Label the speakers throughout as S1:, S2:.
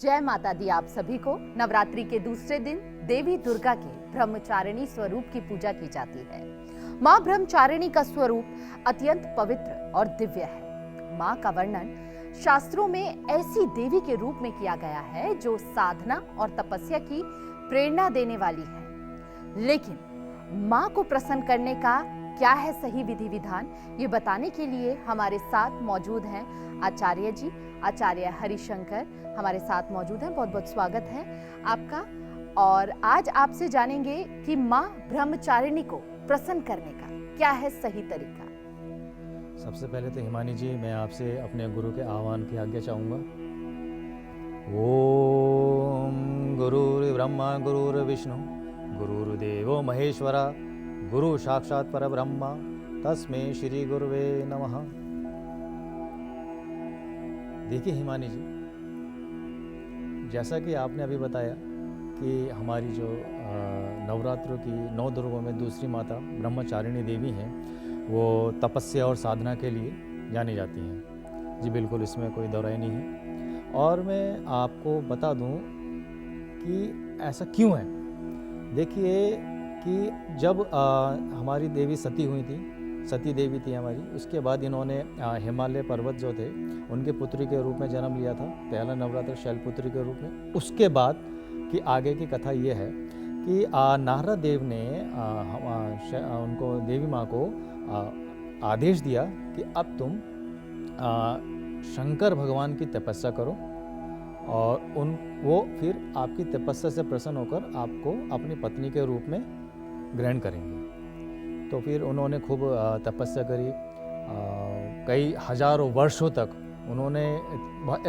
S1: जय माता दी आप सभी को। नवरात्रि के दूसरे दिन देवी दुर्गा के ब्रह्मचारिणी स्वरूप की पूजा की जाती है। मां ब्रह्मचारिणी का स्वरूप अत्यंत पवित्र और दिव्य है। मां का वर्णन शास्त्रों में ऐसी देवी के रूप में किया गया है जो साधना और तपस्या की प्रेरणा देने वाली है। लेकिन मां को प्रसन्न करने का क्या है सही विधि विधान, ये बताने के लिए हमारे साथ मौजूद हैं आचार्य जी, आचार्य हरिशंकर हमारे साथ मौजूद हैं। बहुत बहुत स्वागत है आपका। और आज आपसे जानेंगे कि मां ब्रह्मचारिणी को प्रसन्न करने का क्या है सही तरीका।
S2: सबसे पहले तो हिमानी जी, मैं आपसे अपने गुरु के आह्वान की आज्ञा चाहूँगा। ओम गुरुर्ब्रह्मा गुरुर्विष्णु गुरुर्देवो महेश्वरा गुरु साक्षात परब्रह्म तस्मै श्री गुरुवे नमः। देखिए हिमानी जी, जैसा कि आपने अभी बताया कि हमारी जो नवरात्रों की 9 दुर्गों में दूसरी माता ब्रह्मचारिणी देवी हैं, वो तपस्या और साधना के लिए जानी जाती हैं। जी बिल्कुल, इसमें कोई दोहराई नहीं है। और मैं आपको बता दूं कि ऐसा क्यों है। देखिए कि जब हमारी देवी सती हुई थी, सती देवी थी हमारी, उसके बाद इन्होंने हिमालय पर्वत जो थे उनके पुत्री के रूप में जन्म लिया था। पहला नवरात्र शैलपुत्री के रूप में। उसके बाद की आगे की कथा ये है कि नारद देव ने उनको देवी माँ को आदेश दिया कि अब तुम शंकर भगवान की तपस्या करो और वो फिर आपकी तपस्या से प्रसन्न होकर आपको अपनी पत्नी के रूप में ग्रहण करेंगे। तो फिर उन्होंने खूब तपस्या करी। कई हजारों वर्षों तक उन्होंने,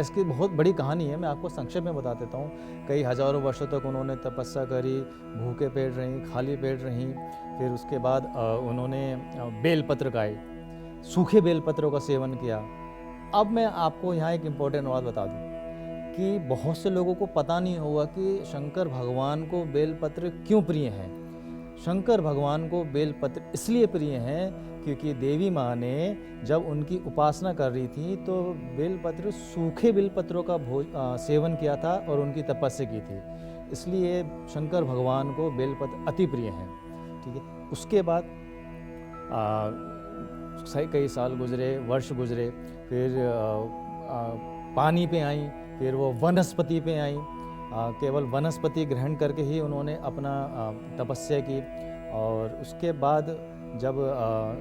S2: इसकी बहुत बड़ी कहानी है, मैं आपको संक्षेप में बता देता हूँ। कई हजारों वर्षों तक उन्होंने तपस्या करी, भूखे पेट रहीं, खाली पेट रहीं। फिर उसके बाद उन्होंने बेलपत्र खाए, सूखे बेलपत्रों का सेवन किया। अब मैं आपको यहाँ एक इम्पोर्टेंट बात बता दूँ कि बहुत से लोगों को पता नहीं होगा कि शंकर भगवान को बेलपत्र क्यों प्रिय हैं। शंकर भगवान को बेलपत्र इसलिए प्रिय हैं क्योंकि देवी माँ ने जब उनकी उपासना कर रही थी तो बेलपत्र, सूखे बेलपत्रों का सेवन किया था और उनकी तपस्या की थी, इसलिए शंकर भगवान को बेलपत्र अति प्रिय हैं। ठीक है। उसके बाद कई साल गुजरे, वर्ष गुजरे, फिर पानी पे आई, फिर वो वनस्पति पे आई। केवल वनस्पति ग्रहण करके ही उन्होंने अपना तपस्या की। और उसके बाद जब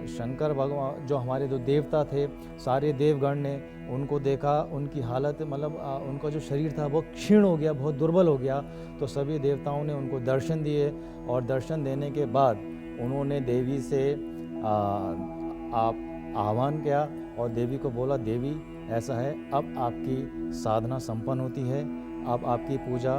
S2: शंकर भगवान, जो हमारे जो देवता थे, सारे देवगण ने उनको देखा, उनकी हालत मतलब उनका जो शरीर था वो क्षीण हो गया, बहुत दुर्बल हो गया। तो सभी देवताओं ने उनको दर्शन दिए और दर्शन देने के बाद उन्होंने देवी से आह्वान किया और देवी को बोला, देवी ऐसा है, अब आपकी साधना संपन्न होती है, अब आपकी पूजा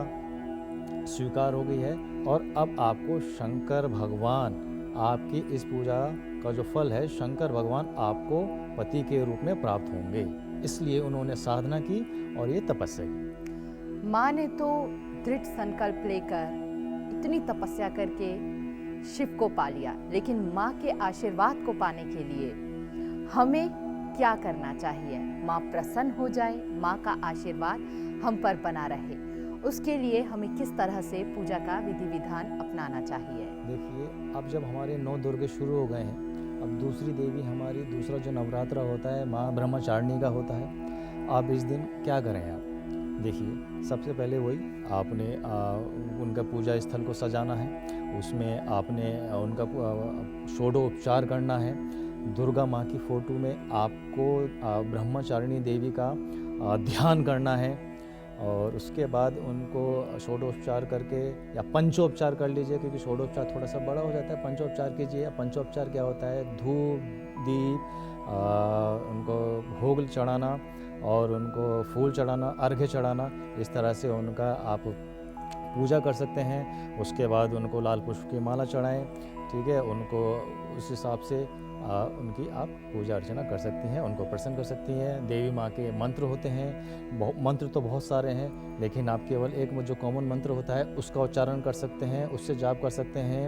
S2: स्वीकार हो गई है और अब आपको शंकर भगवान, आपकी इस पूजा का जो फल है, शंकर भगवान आपको पति के रूप में प्राप्त होंगे। इसलिए उन्होंने साधना की और ये तपस्या की।
S1: माँ ने तो दृढ़ संकल्प लेकर इतनी तपस्या करके शिव को पा लिया, लेकिन माँ के आशीर्वाद को पाने के लिए हमें क्या करना चाहिए? माँ प्रसन्न हो जाए, माँ का आशीर्वाद हम पर बना रहे, उसके लिए हमें किस तरह से पूजा का विधि विधान अपनाना चाहिए?
S2: देखिए, अब जब हमारे 9 दुर्गे शुरू हो गए हैं, अब दूसरी देवी हमारी, दूसरा जो नवरात्र होता है माँ ब्रह्मचारिणी का होता है। आप इस दिन क्या करें? आप देखिए, सबसे पहले वही आपने उनका पूजा स्थल को सजाना है, उसमें आपने उनका षोडोपचार करना है। दुर्गा माँ की फ़ोटो में आपको ब्रह्मचारिणी देवी का ध्यान करना है और उसके बाद उनको षोडोपचार करके या पंचोपचार कर लीजिए, क्योंकि षोडोपचार थोड़ा सा बड़ा हो जाता है। पंचोपचार कीजिए। पंचोपचार क्या होता है? धूप, दीप, उनको भोग चढ़ाना और उनको फूल चढ़ाना, अर्घ्य चढ़ाना, इस तरह से उनका आप पूजा कर सकते हैं। उसके बाद उनको लाल पुष्प की माला चढ़ाएं। ठीक है। उनको उस हिसाब से उनकी आप पूजा अर्चना कर सकती हैं, उनको प्रसन्न कर सकती हैं। देवी माँ के मंत्र होते हैं, मंत्र तो बहुत सारे हैं, लेकिन आप केवल एक जो कॉमन मंत्र होता है उसका उच्चारण कर सकते हैं, उससे जाप कर सकते हैं।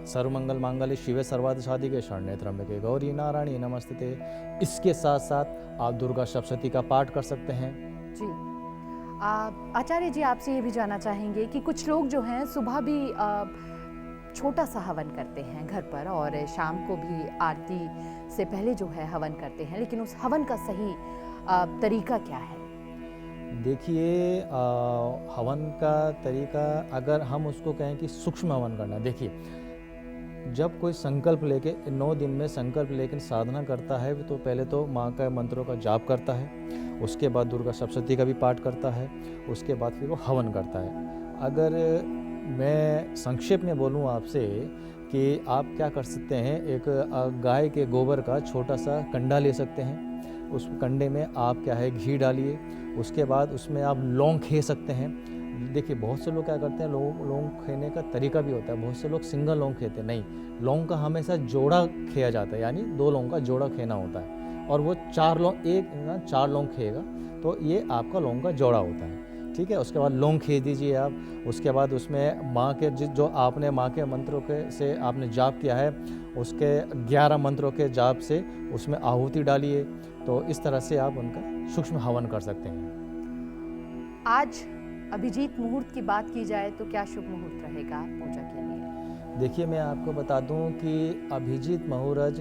S2: सर्वमंगल मांगल्ये शिवे सर्वार्थ साधिके शरण्ये त्र्यंबके गौरी नारायणी नमस्ते। इसके साथ साथ आप दुर्गा सप्तशती का पाठ कर सकते हैं।
S1: जी, आचार्य जी, आपसे ये भी जानना चाहेंगे कि कुछ लोग जो हैं सुबह भी छोटा सा हवन करते हैं घर पर और शाम को भी आरती से पहले जो है हवन करते हैं, लेकिन उस हवन का सही तरीका क्या है?
S2: देखिए, हवन का तरीका अगर हम उसको कहें कि सूक्ष्म हवन करना, देखिए जब कोई संकल्प लेके 9 दिन में संकल्प लेकर साधना करता है तो पहले तो माँ का मंत्रों का जाप करता है, उसके बाद दुर्गा सप्तशती का भी पाठ करता है, उसके बाद फिर वो हवन करता है। अगर मैं संक्षेप में बोलूँ आपसे कि आप क्या कर सकते हैं, एक गाय के गोबर का छोटा सा कंडा ले सकते हैं, उस कंडे में आप क्या है घी डालिए, उसके बाद उसमें आप लौंग खे सकते हैं। देखिए बहुत से लोग क्या करते हैं, लौंग खेने का तरीका भी होता है, बहुत से लोग सिंगल लौंग खेते हैं, नहीं, लौंग का हमेशा जोड़ा खेया जाता है, यानी 2 लौंग का जोड़ा खेना होता है और वो 4 लौंग खेगा तो ये आपका लौंग का जोड़ा होता है, ठीक है। उसके बाद लौंग खे दीजिए आप, उसके बाद उसमें माँ के जो आपने माँ के मंत्रों के से आपने जाप किया है उसके 11 मंत्रों के जाप से उसमें आहुति डालिए, तो इस तरह से आप उनका सूक्ष्म हवन कर सकते हैं।
S1: आज अभिजीत मुहूर्त की बात की जाए तो क्या शुभ मुहूर्त रहेगा पूजा के लिए?
S2: देखिए मैं आपको बता दूं कि अभिजीत मुहूर्त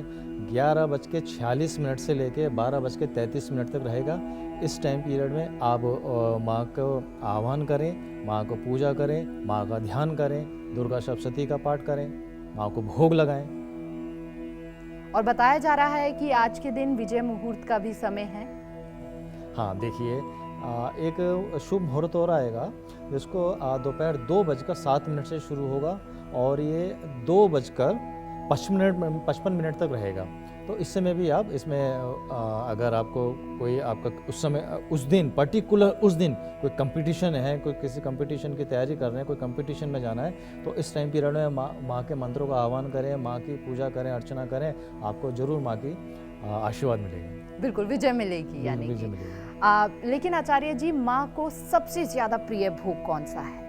S2: 11:46 से लेके 12:33 तक रहेगा। इस टाइम पीरियड में आप माँ को आह्वान करें, माँ को पूजा करें, माँ का ध्यान करें, दुर्गा सप्तशती का पाठ करें, माँ को भोग लगाएं।
S1: और बताया जा रहा है कि आज के दिन विजय मुहूर्त का भी समय है।
S2: हाँ देखिए, एक शुभ मुहूर्त हो आएगा जिसको दोपहर 2:07 से शुरू होगा और ये 2:55 तक रहेगा। तो इस समय भी आप इसमें अगर आपको कोई आपका उस समय उस दिन पर्टिकुलर उस दिन कोई कंपटीशन है, कोई किसी कंपटीशन की तैयारी कर रहे हैं, कोई कंपटीशन में जाना है, तो इस टाइम पीरियड में माँ के मंत्रों का आह्वान करें, माँ की पूजा करें, अर्चना करें, आपको जरूर माँ की आशीर्वाद मिलेगा।
S1: बिल्कुल विजय मिलेगी यानी
S2: विजय
S1: कि।
S2: मिलेगी।
S1: लेकिन आचार्य जी, माँ को सबसे ज्यादा प्रिय भोग कौन सा है?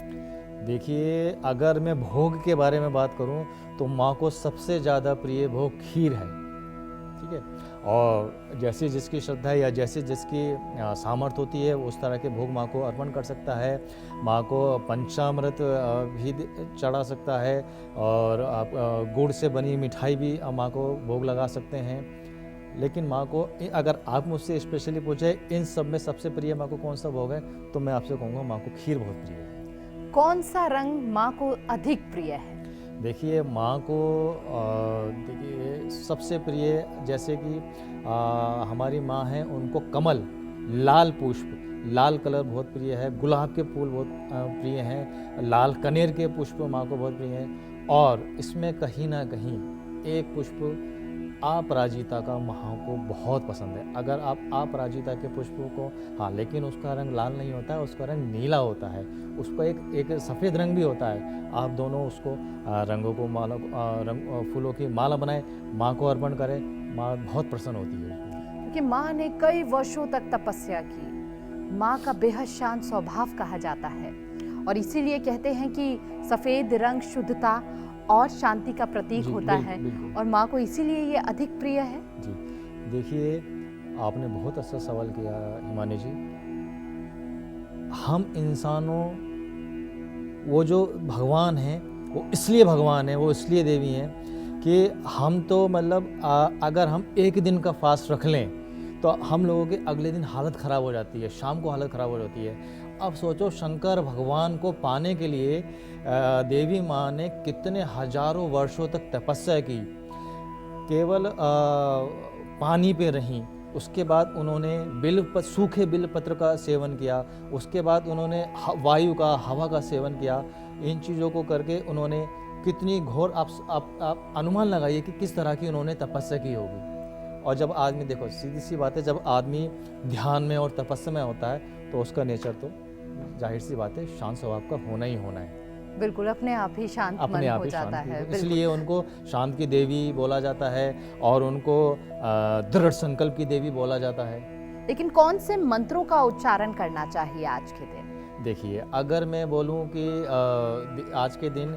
S2: देखिए अगर मैं भोग के बारे में बात करूं तो माँ को सबसे ज़्यादा प्रिय भोग खीर है, ठीक है। और जैसे जिसकी श्रद्धा या जैसे जिसकी सामर्थ्य होती है उस तरह के भोग माँ को अर्पण कर सकता है। माँ को पंचामृत भी चढ़ा सकता है और आप गुड़ से बनी मिठाई भी माँ को भोग लगा सकते हैं। लेकिन माँ को अगर आप मुझसे स्पेशली पूछे इन सब में सबसे प्रिय माँ को कौन सा भोग है तो मैं आपसे कहूँगा माँ को खीर बहुत प्रिय है।
S1: कौन सा रंग माँ को अधिक प्रिय है?
S2: देखिए माँ को देखिए सबसे प्रिय, जैसे कि हमारी माँ हैं उनको कमल, लाल पुष्प, लाल कलर बहुत प्रिय है, गुलाब के फूल बहुत प्रिय हैं, लाल कनेर के पुष्प माँ को बहुत प्रिय हैं। और इसमें कहीं ना कहीं एक पुष्प अपराजिता का माँ को बहुत पसंद है। अगर आप अपराजिता के पुष्पों को, हाँ लेकिन उसका रंग लाल नहीं होता है, उसका रंग नीला होता है, उसका एक सफ़ेद रंग भी होता है। आप दोनों उसको रंगों को फूलों की माला बनाएं, माँ को अर्पण करें, माँ बहुत प्रसन्न होती है।
S1: क्योंकि माँ ने कई वर्षों तक तपस्या की, माँ का बेहद शांत स्वभाव कहा जाता है और इसीलिए कहते हैं कि सफ़ेद रंग शुद्धता और शांति का प्रतीक होता है और माँ को इसीलिए ये अधिक प्रिय है।
S2: जी देखिए, आपने बहुत अच्छा सवाल किया हिमानी जी। हम इंसानों, वो जो भगवान हैं वो इसलिए भगवान हैं, वो इसलिए देवी हैं कि हम तो मतलब अगर हम एक दिन का फास्ट रख लें तो हम लोगों की अगले दिन हालत ख़राब हो जाती है, शाम को हालत ख़राब हो जाती है। अब सोचो शंकर भगवान को पाने के लिए देवी माँ ने कितने हजारों वर्षों तक तपस्या की, केवल पानी पे रहीं, उसके बाद उन्होंने सूखे बिल पत्र का सेवन किया, उसके बाद उन्होंने वायु का, हवा का सेवन किया। इन चीज़ों को करके उन्होंने कितनी घोर, आप अनुमान लगाइए कि किस तरह की उन्होंने तपस्या की होगी। और जब आदमी, देखो सीधी सी बात है, जब आदमी ध्यान में और तपस्या में होता है तो उसका नेचर तो जाहिर सी बात है शांत स्वभाव का होना ही होना है।
S1: बिल्कुल अपने आप ही शांत मन हो जाता है।
S2: इसलिए उनको शांत की देवी बोला जाता है और उनको दृढ़ संकल्प की देवी बोला जाता है।
S1: लेकिन कौन से मंत्रों का उच्चारण करना चाहिए आज के दिन?
S2: देखिए, अगर मैं बोलूँ कि आज के दिन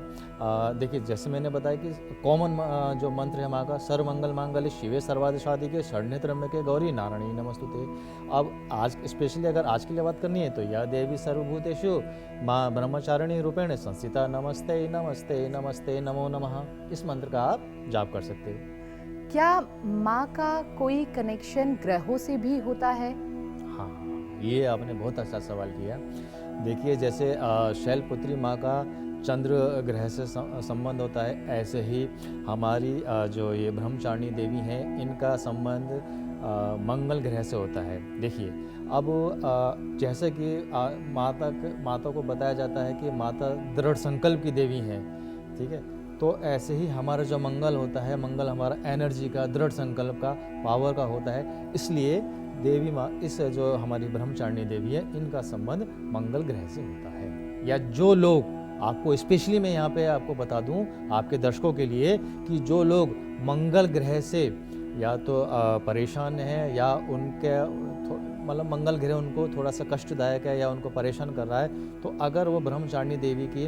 S2: देखिए जैसे मैंने बताया कि कॉमन जो मंत्र है माँ का, सर्वमंगल मांगल्ये शिवे सर्वार्थ साधिके शरण्ये त्र्यंबके गौरी नारायणी नमोस्तुते। अब आज स्पेशली अगर आज के लिए बात करनी है तो या देवी सर्वभूतेषु माँ ब्रह्मचारिणी रूपेण संस्थिता नमस्ते नमस्ते नमस्ते नमो नमः, इस मंत्र का आप जाप कर सकते हो।
S1: क्या माँ का कोई कनेक्शन ग्रहों से भी होता है?
S2: हाँ, ये आपने बहुत अच्छा सवाल किया। देखिए जैसे शैलपुत्री माँ का चंद्र ग्रह से संबंध होता है, ऐसे ही हमारी जो ये ब्रह्मचारिणी देवी हैं इनका संबंध मंगल ग्रह से होता है। देखिए अब जैसे कि माता को बताया जाता है कि माता दृढ़ संकल्प की देवी हैं, ठीक है। तो ऐसे ही हमारा जो मंगल होता है, मंगल हमारा एनर्जी का, दृढ़ संकल्प का, पावर का होता है। इसलिए देवी माँ, इस जो हमारी ब्रह्मचारिणी देवी है, इनका संबंध मंगल ग्रह से होता है। या जो लोग, आपको स्पेशली मैं यहाँ पे आपको बता दूँ आपके दर्शकों के लिए, कि जो लोग मंगल ग्रह से या तो परेशान हैं या उनके मतलब मंगल ग्रह उनको थोड़ा सा कष्टदायक है या उनको परेशान कर रहा है, तो अगर वो ब्रह्मचारिणी देवी की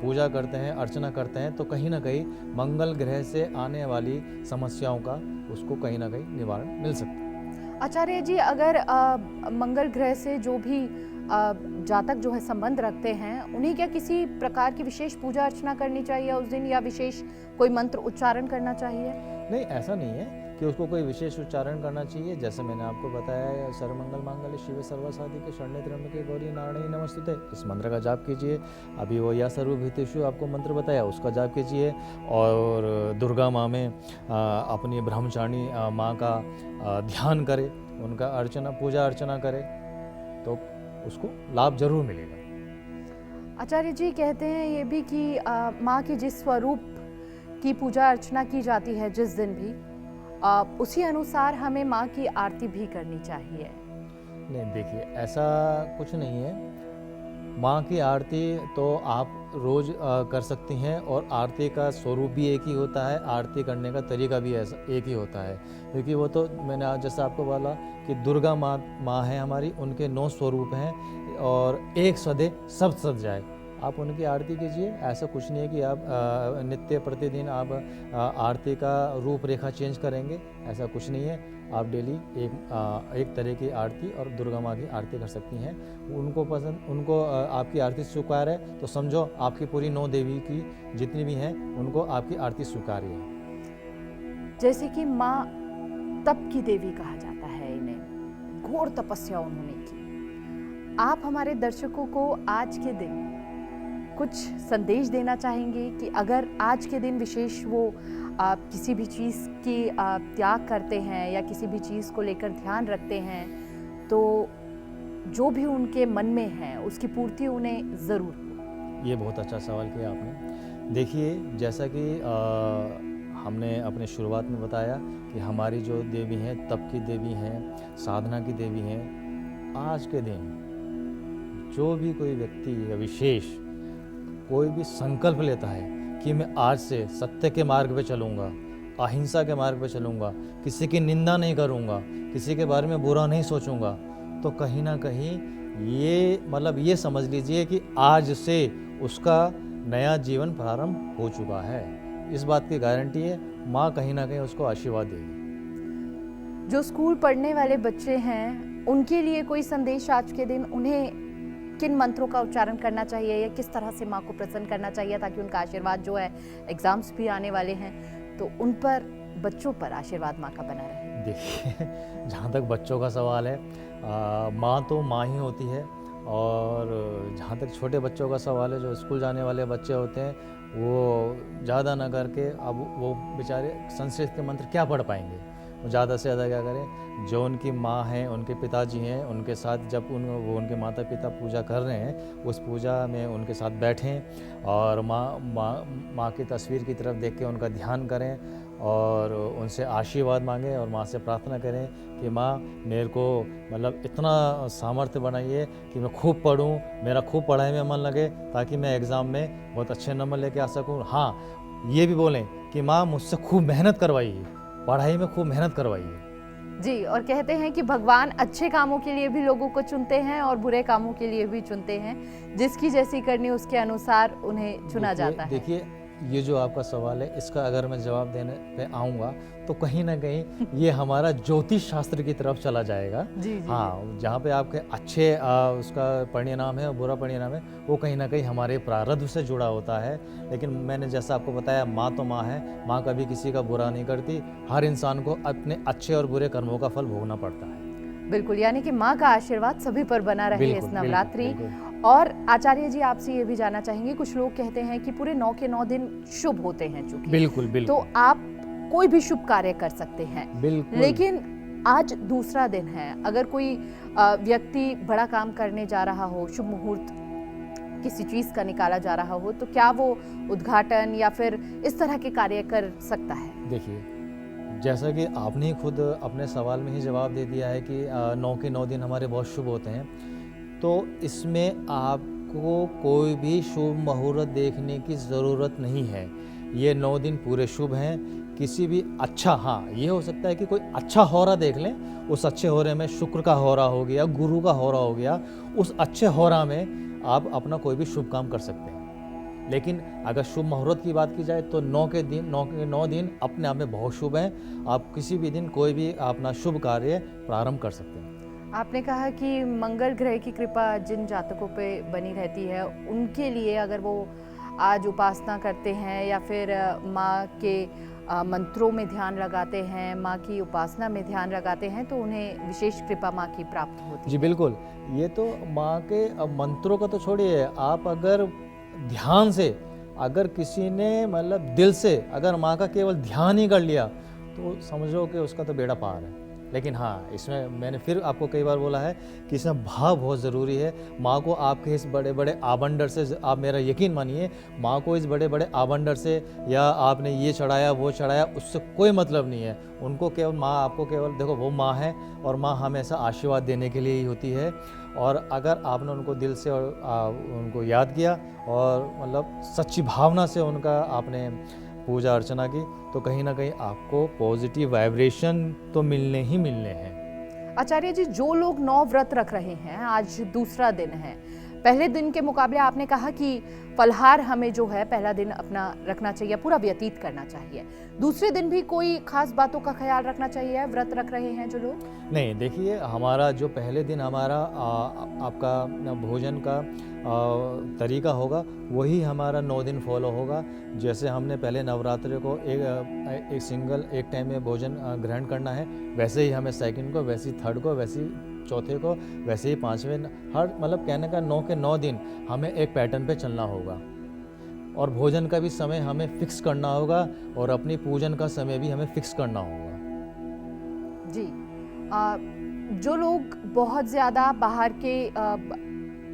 S2: पूजा करते हैं, अर्चना करते हैं, तो कहीं ना कहीं मंगल ग्रह से आने वाली समस्याओं का उसको कहीं ना कहीं निवारण मिल सकता है।
S1: आचार्य जी, अगर मंगल ग्रह से जो भी जातक जो है संबंध रखते हैं, उन्हें क्या किसी प्रकार की विशेष पूजा अर्चना करनी चाहिए उस दिन, या विशेष कोई मंत्र उच्चारण करना चाहिए?
S2: नहीं, ऐसा नहीं है कि उसको कोई विशेष उच्चारण करना चाहिए। जैसे मैंने आपको बताया, सर्वमंगल मांगल्ये शिवे सर्वार्थ साधिके शरण्ये त्र्यंबके गौरी नारायणी नमोस्तुते, इस मंत्र का जाप कीजिए। अभी वो या सर्वभूतेषु आपको मंत्र बताया, उसका जाप कीजिए। और दुर्गा माँ में अपनी ब्रह्मचारिणी माँ का ध्यान करें, उनका अर्चना, पूजा अर्चना करें, तो उसको लाभ जरूर मिलेगा।
S1: आचार्य जी कहते हैं ये भी कि माँ के जिस स्वरूप की पूजा अर्चना की जाती है जिस दिन भी, उसी अनुसार हमें माँ की आरती भी करनी चाहिए।
S2: नहीं, देखिए ऐसा कुछ नहीं है। माँ की आरती तो आप रोज़ कर सकती हैं, और आरती का स्वरूप भी एक ही होता है, आरती करने का तरीका भी ऐसा एक ही होता है। क्योंकि वो तो मैंने आज जैसा आपको बोला कि दुर्गा माँ है हमारी, उनके 9 स्वरूप हैं, और एक सदे सब सद जाए, आप उनकी आरती कीजिए। ऐसा कुछ नहीं है कि आप नित्य प्रतिदिन आप आरती का रूपरेखा चेंज करेंगे, ऐसा कुछ नहीं है। आप डेली एक तरह की आरती और दुर्गा माँ की आरती कर सकती हैं। उनको पसंद, उनको आपकी आरती स्वीकार है, तो समझो आपकी पूरी 9 देवी की जितनी भी हैं, उनको आपकी आरती स्वीकार्य है।
S1: जैसे कि माँ तप की देवी कहा जाता है इन्हें, घोर तपस्या उन्होंने की। आप हमारे दर्शकों को आज के दिन कुछ संदेश देना चाहेंगे कि अगर आज के दिन विशेष वो किसी भी चीज़ की त्याग करते हैं या किसी भी चीज़ को लेकर ध्यान रखते हैं, तो जो भी उनके मन में है उसकी पूर्ति उन्हें ज़रूर हो?
S2: ये बहुत अच्छा सवाल किया आपने। देखिए जैसा कि हमने अपने शुरुआत में बताया कि हमारी जो देवी हैं, तप की देवी हैं, साधना की देवी हैं। आज के दिन जो भी कोई व्यक्ति या विशेष कोई भी संकल्प लेता है कि मैं आज से सत्य के मार्ग पे चलूँगा, अहिंसा के मार्ग पे चलूँगा, किसी की निंदा नहीं करूँगा, किसी के बारे में बुरा नहीं सोचूँगा, तो कहीं ना कहीं ये मतलब ये समझ लीजिए कि आज से उसका नया जीवन प्रारंभ हो चुका है। इस बात की गारंटी है, माँ कहीं ना कहीं उसको आशीर्वाद देगी।
S1: जो स्कूल पढ़ने वाले बच्चे हैं, उनके लिए कोई संदेश आज के दिन, उन्हें किन मंत्रों का उच्चारण करना चाहिए या किस तरह से माँ को प्रसन्न करना चाहिए ताकि उनका आशीर्वाद जो है, एग्जाम्स भी आने वाले हैं, तो उन पर, बच्चों पर आशीर्वाद माँ का बना रहे?
S2: देखिए जहाँ तक बच्चों का सवाल है, माँ तो माँ ही होती है, और जहाँ तक छोटे बच्चों का सवाल है, जो स्कूल जाने वाले बच्चे होते हैं, वो ज़्यादा ना करके, अब वो बेचारे संस्कृत के मंत्र क्या पढ़ पाएंगे, वो ज़्यादा से ज़्यादा क्या करें, जो उनकी माँ हैं, उनके पिताजी हैं, उनके साथ जब वो उनके माता पिता पूजा कर रहे हैं, उस पूजा में उनके साथ बैठें और माँ की तस्वीर की तरफ देख के उनका ध्यान करें और उनसे आशीर्वाद मांगें और माँ से प्रार्थना करें कि माँ मेरे को मतलब इतना सामर्थ्य बनाइए कि मैं खूब पढूं, मेरा खूब पढ़ाई में मन लगे, ताकि मैं एग्ज़ाम में बहुत अच्छे नंबर लेके आ सकूं। हाँ, ये भी बोलें कि माँ मुझसे खूब मेहनत करवाइए, पढ़ाई में खूब मेहनत करवाइए।
S1: जी, और कहते हैं कि भगवान अच्छे कामों के लिए भी लोगों को चुनते हैं और बुरे कामों के लिए भी चुनते हैं। जिसकी जैसी करनी उसके अनुसार उन्हें चुना जाता है।
S2: देखिए, ये जो आपका सवाल है, इसका अगर मैं जवाब देने पे आऊँगा तो कहीं न कहीं ये हमारा ज्योतिष शास्त्र की तरफ चला जाएगा।
S1: जी, जी।
S2: हाँ, जहाँ पे आपके अच्छे उसका परिणाम है और बुरा परिणाम है, वो कहीं न कहीं हमारे प्रारब्ध से जुड़ा होता है। लेकिन मैंने जैसा आपको बताया, माँ तो माँ है, माँ कभी किसी का बुरा नहीं करती। हर इंसान को अपने अच्छे और बुरे कर्मों का फल भोगना पड़ता है।
S1: बिल्कुल, यानी कि माँ का आशीर्वाद सभी पर बना रहे इस
S2: बिल्कुल,
S1: नवरात्रि।
S2: बिल्कुल।
S1: और आचार्य जी, आपसे ये भी जानना चाहेंगे, कुछ लोग कहते हैं कि पूरे 9 के 9 दिन शुभ होते हैं चूंकि,
S2: बिल्कुल,
S1: तो
S2: बिल्कुल।
S1: आप कोई भी शुभ कार्य कर सकते हैं।
S2: बिल्कुल।
S1: लेकिन आज दूसरा दिन है, अगर कोई व्यक्ति बड़ा काम करने जा रहा हो, शुभ मुहूर्त किसी चीज का निकाला जा रहा हो, तो क्या वो उद्घाटन या फिर इस तरह के कार्य कर सकता है?
S2: देखिए, जैसा कि आपने ही खुद अपने सवाल में ही जवाब दे दिया है कि 9 के 9 दिन हमारे बहुत शुभ होते हैं, तो इसमें आपको कोई भी शुभ मुहूर्त देखने की ज़रूरत नहीं है। ये 9 दिन पूरे शुभ हैं। किसी भी अच्छा, हाँ, ये हो सकता है कि कोई अच्छा होरा देख लें, उस अच्छे होरे में शुक्र का होरा हो गया, गुरु का होरा हो गया, उस अच्छे होरा में आप अपना कोई भी शुभ काम कर सकते हैं। लेकिन अगर शुभ मुहूर्त की बात की जाए तो 9 के 9 दिन अपने आप में बहुत शुभ हैं। आप किसी भी दिन कोई भी अपना शुभ कार्य प्रारंभ कर सकते हैं।
S1: आपने कहा कि मंगल ग्रह की कृपा जिन जातकों पे बनी रहती है, उनके लिए अगर वो आज उपासना करते हैं या फिर माँ के मंत्रों में ध्यान लगाते हैं, माँ की उपासना में ध्यान लगाते हैं, तो उन्हें विशेष कृपा माँ की प्राप्त होती है।
S2: जी बिल्कुल, ये तो माँ के मंत्रों का तो छोड़िए, आप अगर ध्यान से, अगर किसी ने मतलब दिल से अगर माँ का केवल ध्यान ही कर लिया, तो समझो कि उसका तो बेड़ा पार है। लेकिन हाँ, इसमें मैंने फिर आपको कई बार बोला है कि इसमें भाव बहुत ज़रूरी है। माँ को आपके इस बड़े बड़े आबंडर से, आप मेरा यकीन मानिए, माँ को इस बड़े बड़े आबंडर से या आपने ये चढ़ाया वो चढ़ाया, उससे कोई मतलब नहीं है। उनको केवल माँ, आपको केवल देखो, वो माँ है और माँ हमेशा आशीर्वाद देने के लिए ही होती है। और अगर आपने उनको दिल से और उनको याद किया और मतलब सच्ची भावना से उनका आपने पूजा अर्चना की, तो कहीं ना कहीं आपको पॉजिटिव वाइब्रेशन तो मिलने ही मिलने हैं।
S1: आचार्य जी, जो लोग 9 व्रत रख रहे हैं, आज दूसरा दिन है, पहले दिन के मुकाबले आपने कहा कि फलहार हमें जो है पहला दिन अपना रखना चाहिए, पूरा व्यतीत करना चाहिए, दूसरे दिन भी कोई खास बातों का ख्याल रखना चाहिए व्रत रख रहे हैं जो लोग?
S2: नहीं, देखिए, हमारा जो पहले दिन हमारा आपका भोजन का तरीका होगा, वही हमारा 9 दिन फॉलो होगा। जैसे हमने पहले नवरात्रि को एक सिंगल एक टाइम में भोजन ग्रहण करना है, वैसे ही हमें सेकंड को, वैसे ही थर्ड को, वैसे ही चौथे को, वैसे ही पाँचवें, हर मतलब कहने का 9 के 9 दिन हमें एक पैटर्न पे चलना होगा। और भोजन का भी समय हमें फिक्स करना होगा और अपनी पूजन का समय भी हमें फिक्स करना होगा।
S1: जी, जो लोग बहुत ज़्यादा बाहर के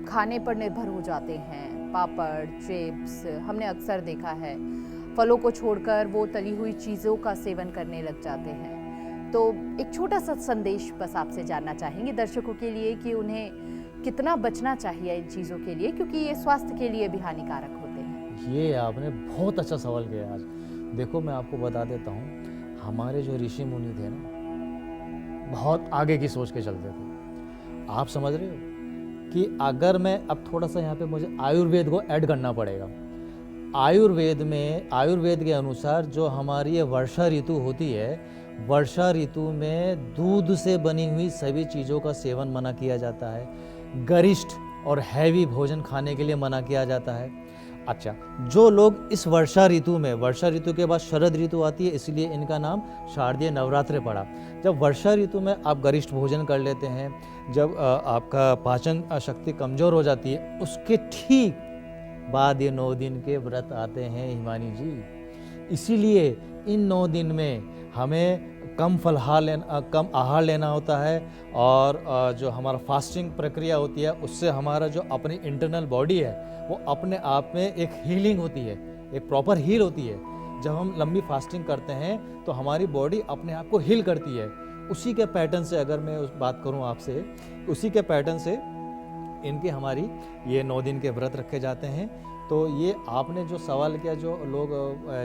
S1: खाने पर निर्भर हो जाते हैं, पापड़, चिप्स, हमने अक्सर देखा है, फलों को छोड़कर वो तली हुई चीज़ों का सेवन करने लग जाते हैं, तो एक छोटा सा संदेश बस आपसे जानना चाहेंगे दर्शकों के लिए कि उन्हें कितना बचना चाहिए इन चीज़ों के लिए, क्योंकि ये स्वास्थ्य के लिए भी हानिकारक होते हैं।
S2: ये आपने बहुत अच्छा सवाल किया आज। देखो, मैं आपको बता देता हूँ, हमारे जो ऋषि मुनि थे ना, बहुत आगे की सोच के चलते थे। आप समझ रहे हो कि अगर मैं अब थोड़ा सा यहाँ पे मुझे आयुर्वेद को ऐड करना पड़ेगा। आयुर्वेद के अनुसार जो हमारी ये वर्षा ऋतु होती है, वर्षा ऋतु में दूध से बनी हुई सभी चीज़ों का सेवन मना किया जाता है। गरिष्ठ और हैवी भोजन खाने के लिए मना किया जाता है। अच्छा, जो लोग इस वर्षा ऋतु में, वर्षा ऋतु के बाद शरद ऋतु आती है, इसलिए इनका नाम शारदीय नवरात्र पड़ा। जब वर्षा ऋतु में आप गरिष्ठ भोजन कर लेते हैं, जब आपका पाचन शक्ति कमज़ोर हो जाती है, उसके ठीक बाद ये 9 दिन के व्रत आते हैं हिमानी जी। इसीलिए इन 9 दिन में हमें कम कम आहार लेना होता है और जो हमारा फास्टिंग प्रक्रिया होती है, उससे हमारा जो अपनी इंटरनल बॉडी है वो अपने आप में एक हीलिंग होती है, एक प्रॉपर हील होती है। जब हम लंबी फास्टिंग करते हैं तो हमारी बॉडी अपने आप को हील करती है। उसी के पैटर्न से अगर मैं उस बात करूं आपसे, उसी के पैटर्न से इनके हमारी ये 9 दिन के व्रत रखे जाते हैं। तो ये आपने जो सवाल किया, जो लोग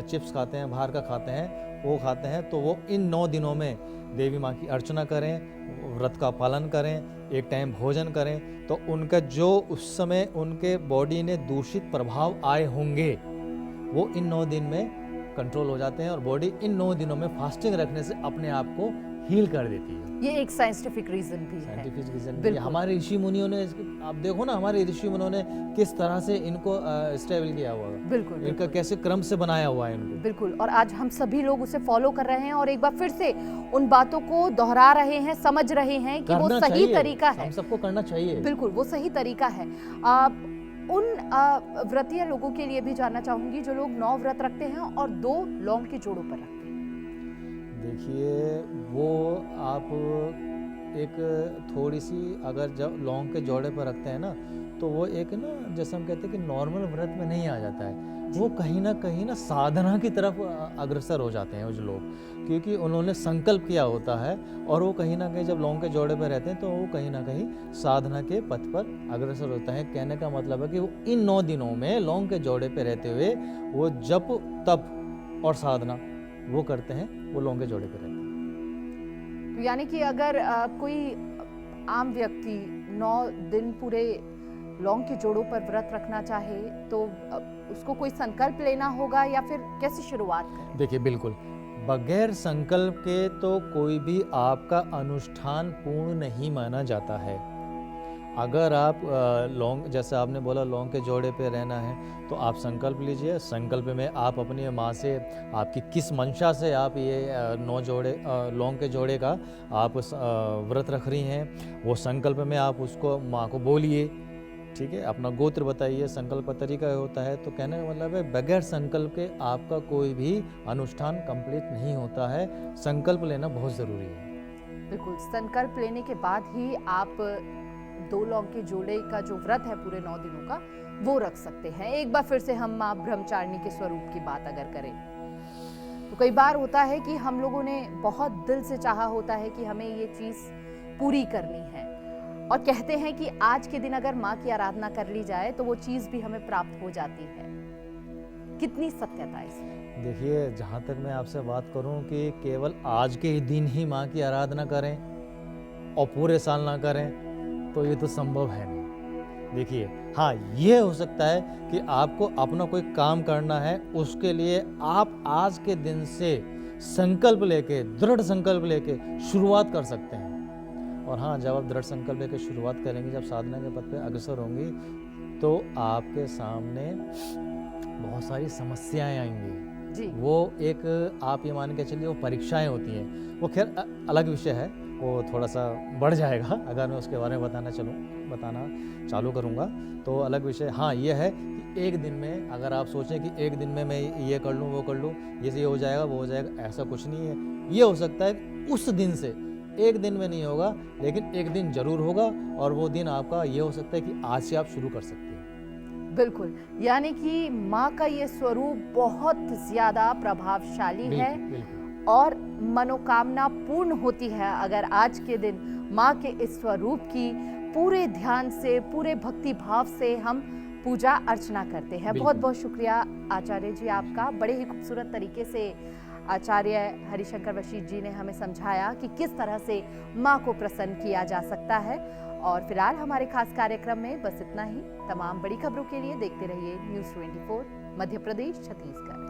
S2: चिप्स खाते हैं, बाहर का खाते हैं, वो खाते हैं, तो वो इन 9 दिनों में देवी माँ की अर्चना करें, व्रत का पालन करें, एक टाइम भोजन करें, तो उनका जो उस समय उनके बॉडी ने दूषित प्रभाव आए होंगे वो इन 9 दिन में कंट्रोल हो जाते हैं और बॉडी इन 9 दिनों में फास्टिंग रखने से अपने आप को हील कर देती है।
S1: ये एक साइंटिफिक रीजन भी है।
S2: साइंटिफिक रीजन भी
S1: बिल्कुल।
S2: हमारे ऋषि मुनियों ने आप देखो ना, हमारे ऋषि मुनियों ने किस तरह से इनको स्टेबल किया हुआ है,
S1: बिल्कुल
S2: इनका
S1: बिल्कुल
S2: कैसे क्रम से बनाया हुआ है इनको।
S1: बिल्कुल। और आज हम सभी लोग उसे फॉलो कर रहे हैं और एक बार फिर से उन बातों को दोहरा रहे हैं, समझ रहे हैं कि वो
S2: करना
S1: सही
S2: चाहिए,
S1: तरीका है।
S2: हम सबको करना चाहिए।
S1: बिल्कुल वो सही तरीका है। उन व्रतीय लोगों के लिए भी जानना चाहूंगी जो लोग 9 व्रत रखते हैं और 2 लौंग के जोड़ों पर रखते हैं।
S2: देखिए, वो आप एक थोड़ी सी अगर जब लौंग के जोड़े पर रखते हैं ना, तो वो एक ना जैसे हम कहते हैं कि नॉर्मल व्रत में नहीं आ जाता है, वो कहीं ना साधना की तरफ अग्रसर हो जाते हैं वो जो लोग, क्योंकि उन्होंने संकल्प किया होता है और वो कहीं ना कहीं जब लौंग के जोड़े पर रहते हैं तो वो कहीं ना कहीं साधना के पथ पर अग्रसर होता है। कहने का मतलब है कि वो इन 9 दिनों में लौंग के जोड़े पर रहते हुए वो जप तप और साधना वो करते हैं, वो लौंग के जोड़े पर रहते हैं।
S1: तो यानी कि अगर कोई आम व्यक्ति 9 दिन पूरे लौंग के जोड़ों पर व्रत रखना चाहे तो उसको कोई संकल्प लेना होगा या फिर कैसे शुरुआत करें?
S2: देखिए, बिल्कुल बगैर संकल्प के तो कोई भी आपका अनुष्ठान पूर्ण नहीं माना जाता है। अगर आप लौंग, जैसे आपने बोला लौंग के जोड़े पे रहना है, तो आप संकल्प लीजिए। संकल्प में आप अपनी माँ से, आपकी किस मंशा से आप ये 9 जोड़े लौंग के जोड़े का आप व्रत रख रही हैं, वो संकल्प में आप उसको माँ को बोलिए, ठीक है। अपना गोत्र बताइए, संकल्प का तरीका होता है। तो कहने का मतलब है बगैर संकल्प के आपका कोई भी अनुष्ठान कंप्लीट नहीं होता है। संकल्प लेना बहुत ज़रूरी है।
S1: बिल्कुल, संकल्प लेने के बाद ही आप 2 लौंग के जोड़े का जो व्रत है पूरे 9 दिनों का वो रख सकते हैं। एक बार फिर से हम माँ ब्रह्मचारिणी के स्वरूप की बात अगर करें तो कई बार होता है कि हम लोगों ने बहुत दिल से चाहा होता है कि हमें ये चीज़ पूरी करनी है और कहते हैं कि आज के दिन अगर माँ की आराधना कर ली जाए तो वो चीज़ भी हमें प्राप्त हो जाती है। कितनी सत्यता है इसमें?
S2: देखिए, जहाँ तक मैं आपसे बात करूँ कि केवल आज के ही दिन ही माँ की आराधना करें और पूरे साल ना करें तो ये तो संभव है नहीं। देखिए, हाँ, ये हो सकता है कि आपको अपना कोई काम करना है, उसके लिए आप आज के दिन से संकल्प लेके, दृढ़ संकल्प लेके शुरुआत कर सकते हैं। और हाँ, जब आप दृढ़ संकल्प लेके शुरुआत करेंगे, जब साधना के पथ पे अग्रसर होंगी, तो आपके सामने बहुत सारी समस्याएं आएंगी
S1: जी।
S2: वो एक, आप ये मान के चलिए, वो परीक्षाएं होती हैं। वो खैर अलग विषय है, वो थोड़ा सा बढ़ जाएगा अगर मैं उसके बारे में बताना चालू करूँगा तो अलग विषय। हाँ, ये है कि एक दिन में अगर आप सोचें कि एक दिन में मैं ये कर लूँ, वो कर लूँ, ये हो जाएगा, वो हो जाएगा, ऐसा कुछ नहीं है। ये हो सकता है उस दिन से, एक दिन में नहीं होगा, लेकिन एक दिन जरूर होगा और वो दिन आपका ये हो सकता है कि आज से आप शुरू कर सकते हैं।
S1: बिल्कुल, यानी कि माँ का ये स्वरूप बहुत ज्यादा प्रभावशाली है
S2: बिल्कुल।
S1: और मनोकामना पूर्ण होती है अगर आज के दिन माँ के इस स्वरूप की पूरे ध्यान से, पूरे भक्ति भाव से हम पूजा अर्चना करते हैं। बहुत बहुत शुक्रिया आचार्य जी आपका। बड़े ही खूबसूरत तरीके से आचार्य हरिशंकर वशिष्ठ जी ने हमें समझाया कि किस तरह से माँ को प्रसन्न किया जा सकता है। और फिलहाल हमारे खास कार्यक्रम में बस इतना ही। तमाम बड़ी खबरों के लिए देखते रहिए न्यूज़ 24 मध्य प्रदेश छत्तीसगढ़।